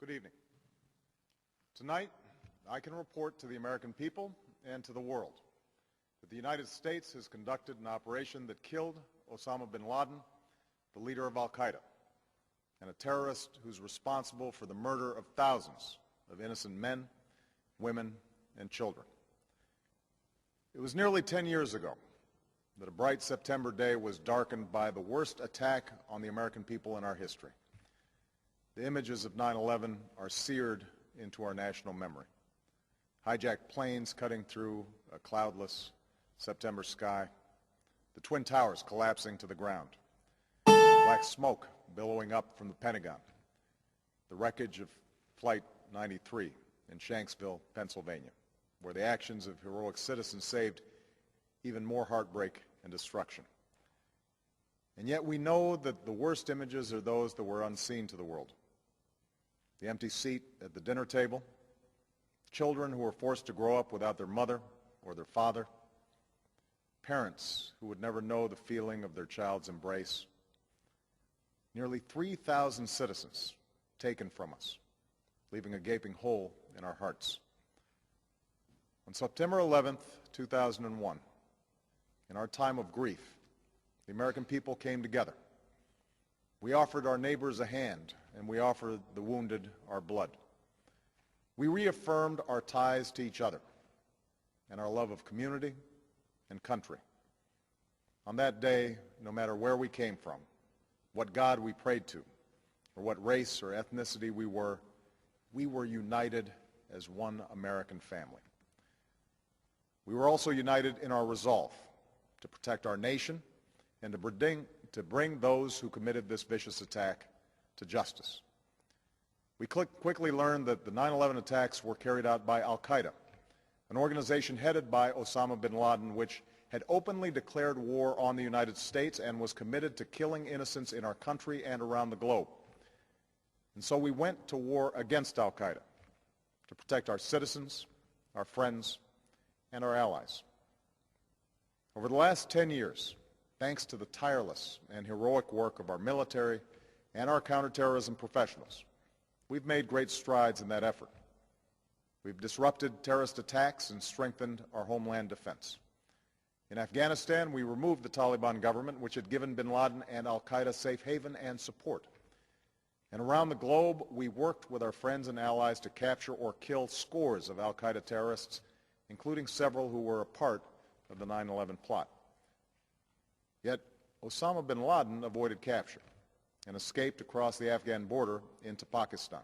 Good evening. Tonight, I can report to the American people and to the world that the United States has conducted an operation that killed Osama bin Laden, the leader of Al-Qaeda, and a terrorist who's responsible for the murder of thousands of innocent men, women, and children. It was nearly 10 years ago that a bright September day was darkened by the worst attack on the American people in our history. The images of 9/11 are seared into our national memory. Hijacked planes cutting through a cloudless September sky, the Twin Towers collapsing to the ground, black smoke billowing up from the Pentagon, the wreckage of Flight 93 in Shanksville, Pennsylvania, where the actions of heroic citizens saved even more heartbreak and destruction. And yet we know that the worst images are those that were unseen to the world. The empty seat at the dinner table, children who were forced to grow up without their mother or their father, parents who would never know the feeling of their child's embrace, nearly 3,000 citizens taken from us, leaving a gaping hole in our hearts. On September 11th, 2001, in our time of grief, the American people came together. We offered our neighbors a hand, and we offered the wounded our blood. We reaffirmed our ties to each other and our love of community and country. On that day, no matter where we came from, what God we prayed to, or what race or ethnicity we were united as one American family. We were also united in our resolve to protect our nation and to bring those who committed this vicious attack to justice. We quickly learned that the 9/11 attacks were carried out by Al-Qaeda, an organization headed by Osama bin Laden, which had openly declared war on the United States and was committed to killing innocents in our country and around the globe. And so we went to war against Al-Qaeda to protect our citizens, our friends, and our allies. Over the last 10 years, thanks to the tireless and heroic work of our military and our counterterrorism professionals, we've made great strides in that effort. We've disrupted terrorist attacks and strengthened our homeland defense. In Afghanistan, we removed the Taliban government, which had given bin Laden and Al-Qaeda safe haven and support. And around the globe, we worked with our friends and allies to capture or kill scores of Al-Qaeda terrorists, including several who were a part of the 9/11 plot. Yet Osama bin Laden avoided capture and escaped across the Afghan border into Pakistan.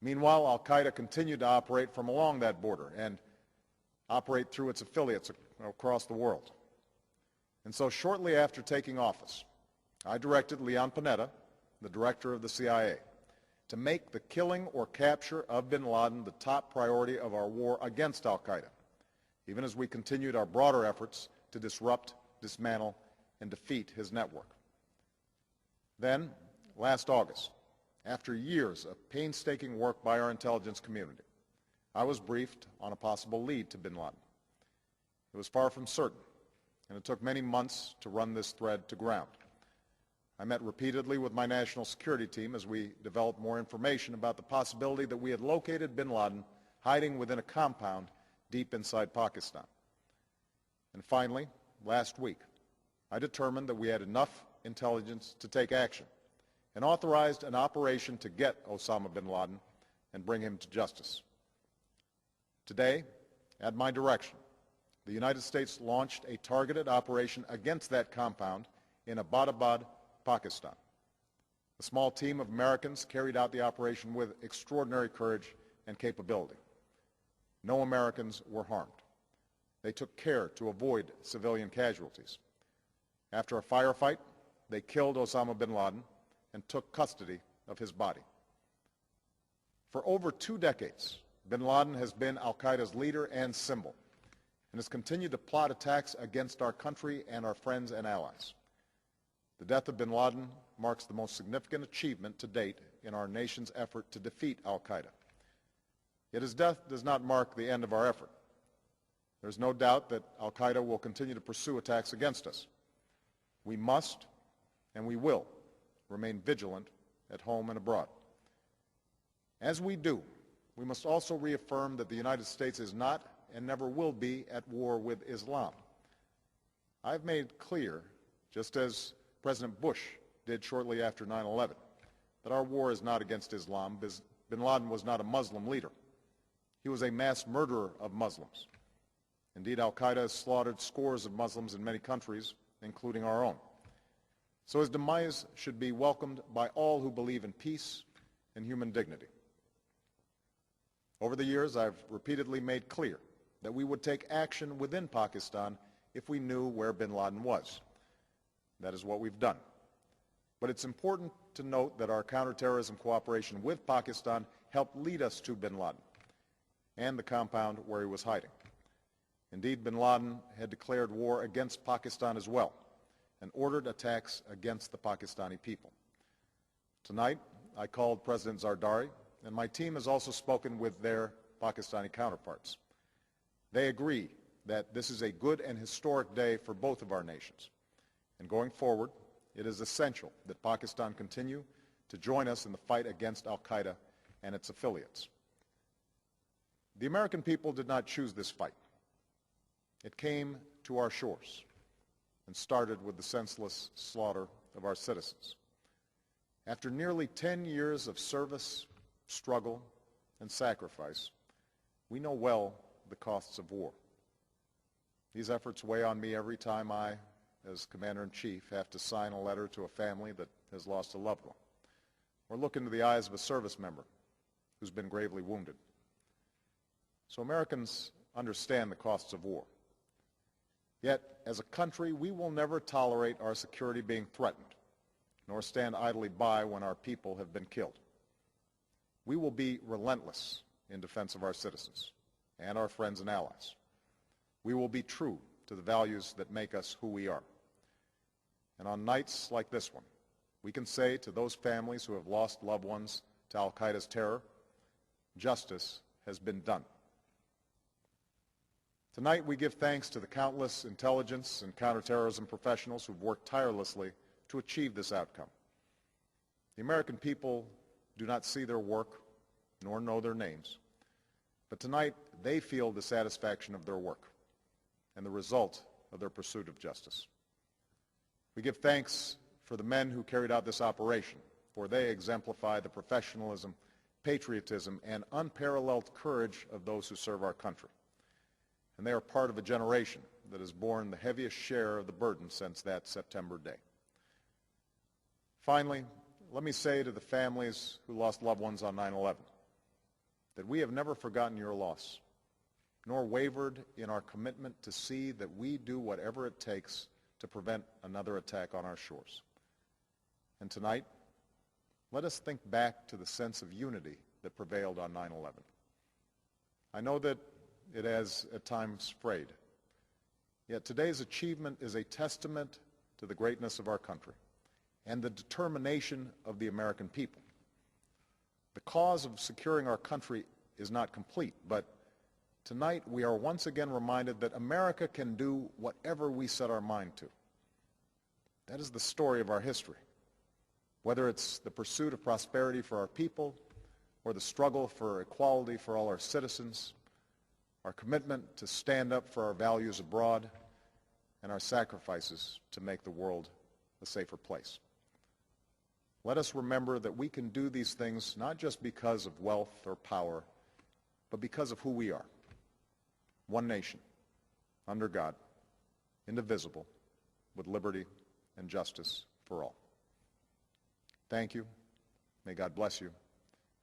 Meanwhile, Al-Qaeda continued to operate from along that border and operate through its affiliates across the world. And so shortly after taking office, I directed Leon Panetta, the director of the CIA, to make the killing or capture of bin Laden the top priority of our war against Al-Qaeda, even as we continued our broader efforts to disrupt, dismantle, and defeat his network. Then, last August, after years of painstaking work by our intelligence community, I was briefed on a possible lead to bin Laden. It was far from certain, and it took many months to run this thread to ground. I met repeatedly with my national security team as we developed more information about the possibility that we had located bin Laden hiding within a compound deep inside Pakistan. And finally, last week, I determined that we had enough intelligence to take action and authorized an operation to get Osama bin Laden and bring him to justice. Today, at my direction, the United States launched a targeted operation against that compound in Abbottabad, Pakistan. A small team of Americans carried out the operation with extraordinary courage and capability. No Americans were harmed. They took care to avoid civilian casualties. After a firefight, they killed Osama bin Laden and took custody of his body. For over 2 decades, bin Laden has been Al-Qaeda's leader and symbol, and has continued to plot attacks against our country and our friends and allies. The death of bin Laden marks the most significant achievement to date in our nation's effort to defeat Al-Qaeda. Yet his death does not mark the end of our effort. There is no doubt that Al-Qaeda will continue to pursue attacks against us. We must and we will remain vigilant at home and abroad. As we do, we must also reaffirm that the United States is not and never will be at war with Islam. I've made clear, just as President Bush did shortly after 9/11, that our war is not against Islam. Bin Laden was not a Muslim leader. He was a mass murderer of Muslims. Indeed, al-Qaeda has slaughtered scores of Muslims in many countries, including our own. So his demise should be welcomed by all who believe in peace and human dignity. Over the years, I've repeatedly made clear that we would take action within Pakistan if we knew where bin Laden was. That is what we've done. But it's important to note that our counterterrorism cooperation with Pakistan helped lead us to bin Laden and the compound where he was hiding. Indeed, bin Laden had declared war against Pakistan as well and ordered attacks against the Pakistani people. Tonight, I called President Zardari, and my team has also spoken with their Pakistani counterparts. They agree that this is a good and historic day for both of our nations. And going forward, it is essential that Pakistan continue to join us in the fight against al-Qaeda and its affiliates. The American people did not choose this fight. It came to our shores and started with the senseless slaughter of our citizens. After nearly 10 years of service, struggle, and sacrifice, we know well the costs of war. These efforts weigh on me every time I, as Commander-in-Chief, have to sign a letter to a family that has lost a loved one, or look into the eyes of a service member who's been gravely wounded. So Americans understand the costs of war. Yet, as a country, we will never tolerate our security being threatened, nor stand idly by when our people have been killed. We will be relentless in defense of our citizens and our friends and allies. We will be true to the values that make us who we are. And on nights like this one, we can say to those families who have lost loved ones to al-Qaeda's terror, justice has been done. Tonight we give thanks to the countless intelligence and counterterrorism professionals who've worked tirelessly to achieve this outcome. The American people do not see their work nor know their names, but tonight they feel the satisfaction of their work and the result of their pursuit of justice. We give thanks for the men who carried out this operation, for they exemplify the professionalism, patriotism, and unparalleled courage of those who serve our country. And they are part of a generation that has borne the heaviest share of the burden since that September day. Finally, let me say to the families who lost loved ones on 9/11 that we have never forgotten your loss, nor wavered in our commitment to see that we do whatever it takes to prevent another attack on our shores. And tonight, let us think back to the sense of unity that prevailed on 9/11. I know that it has at times frayed, yet today's achievement is a testament to the greatness of our country and the determination of the American people. The cause of securing our country is not complete, but tonight we are once again reminded that America can do whatever we set our mind to. That is the story of our history. Whether it's the pursuit of prosperity for our people or the struggle for equality for all our citizens, our commitment to stand up for our values abroad, and our sacrifices to make the world a safer place. Let us remember that we can do these things not just because of wealth or power, but because of who we are. One nation, under God, indivisible, with liberty and justice for all. Thank you. May God bless you.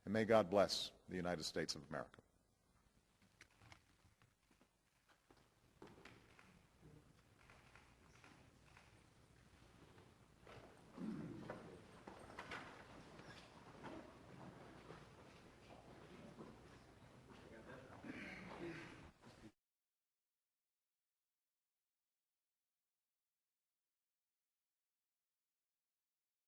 And may God bless the United States of America.